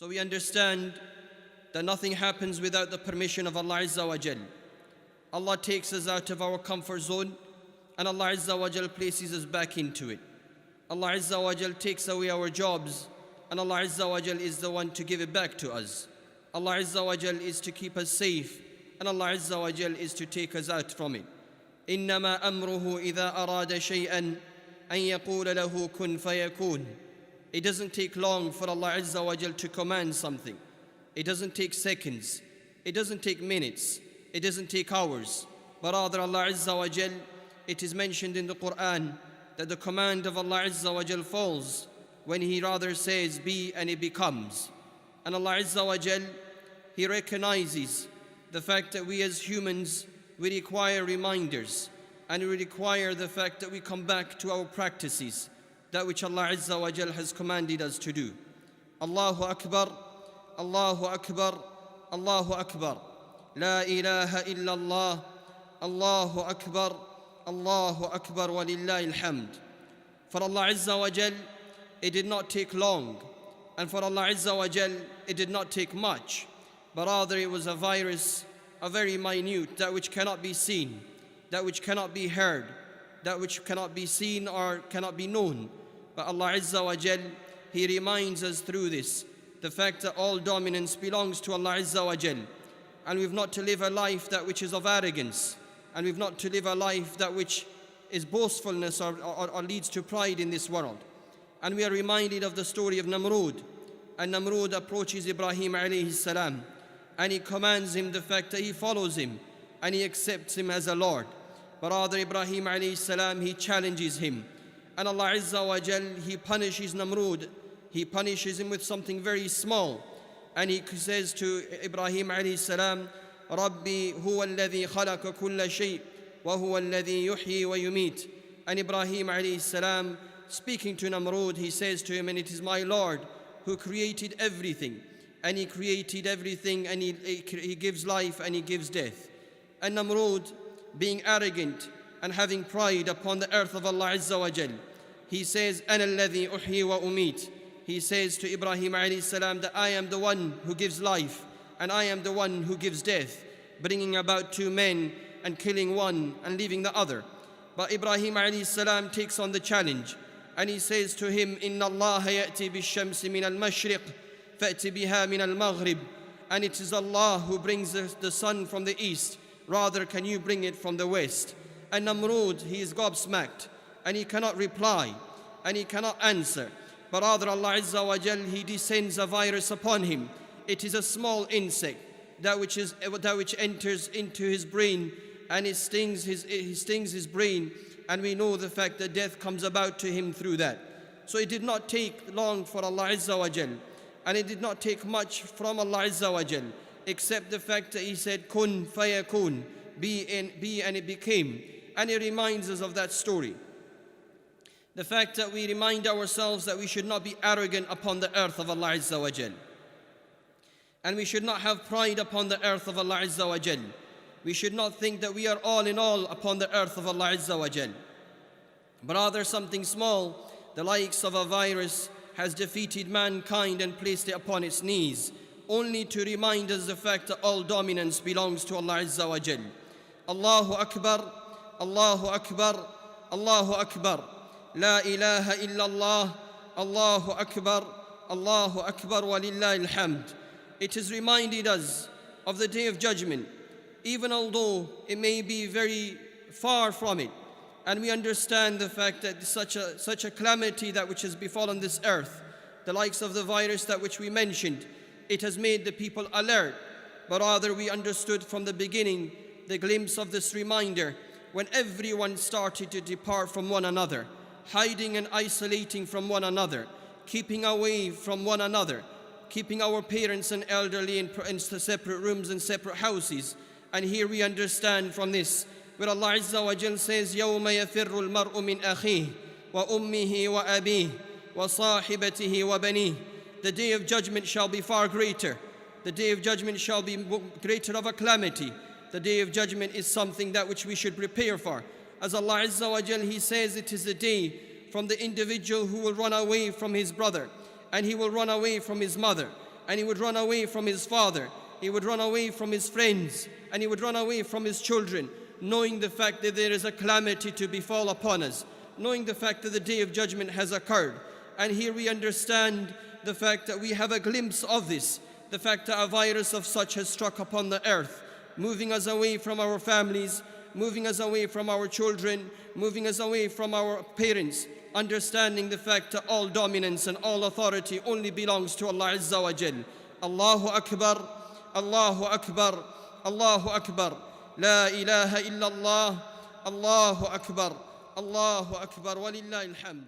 So we understand that nothing happens without the permission of Allah Azza wa Jal. Allah takes us out of our comfort zone and Allah Azza wa Jal places us back into it. Allah Azza wa Jal takes away our jobs and Allah Azza wa Jal is the one to give it back to us. Allah Azza wa Jal is to keep us safe and Allah Azza wa Jal is to take us out from it. إنما أمره إذا أراد شيئا أن يقول له كن فيكون. It doesn't take long for Allah Azza wa Jal to command something. It doesn't take seconds. It doesn't take minutes. It doesn't take hours. But rather Allah Azza wa Jal, it is mentioned in the Quran that the command of Allah Azza wa Jal falls when He rather says be and it becomes. And Allah Azza wa Jal, He recognizes the fact that we as humans, we require reminders and we require the fact that we come back to our practices, that which Allah Azza wa Jal has commanded us to do. Allahu Akbar, Allahu Akbar, Allahu Akbar. La ilaha illallah, Allahu Akbar, Allahu Akbar wa lillahi alhamd. For Allah Azza wa Jal, it did not take long. And for Allah Azza wa Jal, it did not take much. But rather it was a virus, a very minute, that which cannot be seen, that which cannot be heard, that which cannot be seen or cannot be known. But Allah Azza wa Jal, He reminds us through this, the fact that all dominance belongs to Allah Azza wa Jal. And we've not to live a life that which is of arrogance. And we've not to live a life that which is boastfulness or leads to pride in this world. And we are reminded of the story of Namrud. And Namrud approaches Ibrahim alayhi salam. And he commands him the fact that he follows him. And he accepts him as a Lord. But rather Ibrahim alayhi salam, he challenges him. And Allah Azza wa Jal, He punishes Namrud. He punishes him with something very small. And He says to Ibrahim alayhi salam, Rabbi huwa alladhi khalaqa kulla shay, wa huwa alladhi yuhyi wa yumit. And Ibrahim alayhi salam, speaking to Namrud, he says to him, and it is my Lord who created everything. And He created everything and He gives life and He gives death. And Namrud, being arrogant and having pride upon the earth of Allah Azza wa Jal, he says, Ana alladhi uhyi wa umit. He says to Ibrahim alayhi salam that I am the one who gives life and I am the one who gives death, bringing about two men and killing one and leaving the other. But Ibrahim alayhi salam takes on the challenge and he says to him, Inna Allah ya'ti bish-shamsi min al-mashriq fa'ti biha min al-maghrib. And it is Allah who brings the sun from the east, rather can you bring it from the west. And Namrud, he is gobsmacked and he cannot reply and he cannot answer. But rather Allah Azza wa Jal, He descends a virus upon him. It is a small insect, that which enters into his brain and it stings his brain. And we know the fact that death comes about to him through that. So it did not take long for Allah Azza wa Jal. And it did not take much from Allah Azza wa Jal, except the fact that He said, Kun fayakun, be and it became. And He reminds us of that story. The fact that we remind ourselves that we should not be arrogant upon the earth of Allah Azza wa Jal. And we should not have pride upon the earth of Allah Azza wa Jal. We should not think that we are all in all upon the earth of Allah Azza wa Jal. But rather something small, the likes of a virus, has defeated mankind and placed it upon its knees, only to remind us the fact that all dominance belongs to Allah Azza wa Jal. Allahu Akbar, Allahu Akbar, Allahu Akbar. La ilaha illallah, Allahu Akbar, Allahu Akbar wa lillahi alhamd. It has reminded us of the Day of Judgment, even although it may be very far from it. And we understand the fact that such a calamity that which has befallen this earth, the likes of the virus that which we mentioned, it has made the people alert. But rather we understood from the beginning the glimpse of this reminder when everyone started to depart from one another, hiding and isolating from one another, keeping away from one another, keeping our parents and elderly in separate rooms and separate houses. And here we understand from this, where Allah Azza wa Jal says, يَوْمَ يَفِرُّ الْمَرْءُ مِنْ أَخِيهِ وَأُمِّهِ وَأَبِيهِ وَصَاحِبَتِهِ وَبَنِيهِ. The Day of Judgment shall be far greater. The Day of Judgment shall be greater of a calamity. The Day of Judgment is something that which we should prepare for. As Allah Azza wa Jal, He says it is the day from the individual who will run away from his brother, and he will run away from his mother, and he would run away from his father, he would run away from his friends, and he would run away from his children, knowing the fact that there is a calamity to befall upon us, knowing the fact that the day of judgment has occurred. And here we understand the fact that we have a glimpse of this, the fact that a virus of such has struck upon the earth, moving us away from our families, moving us away from our children, moving us away from our parents, understanding the fact that all dominance and all authority only belongs to Allah Azza wa Jal. Allahu Akbar, Allahu Akbar, Allahu Akbar, La ilaha illallah, Allahu Akbar, Allahu Akbar, walillahi alhamd.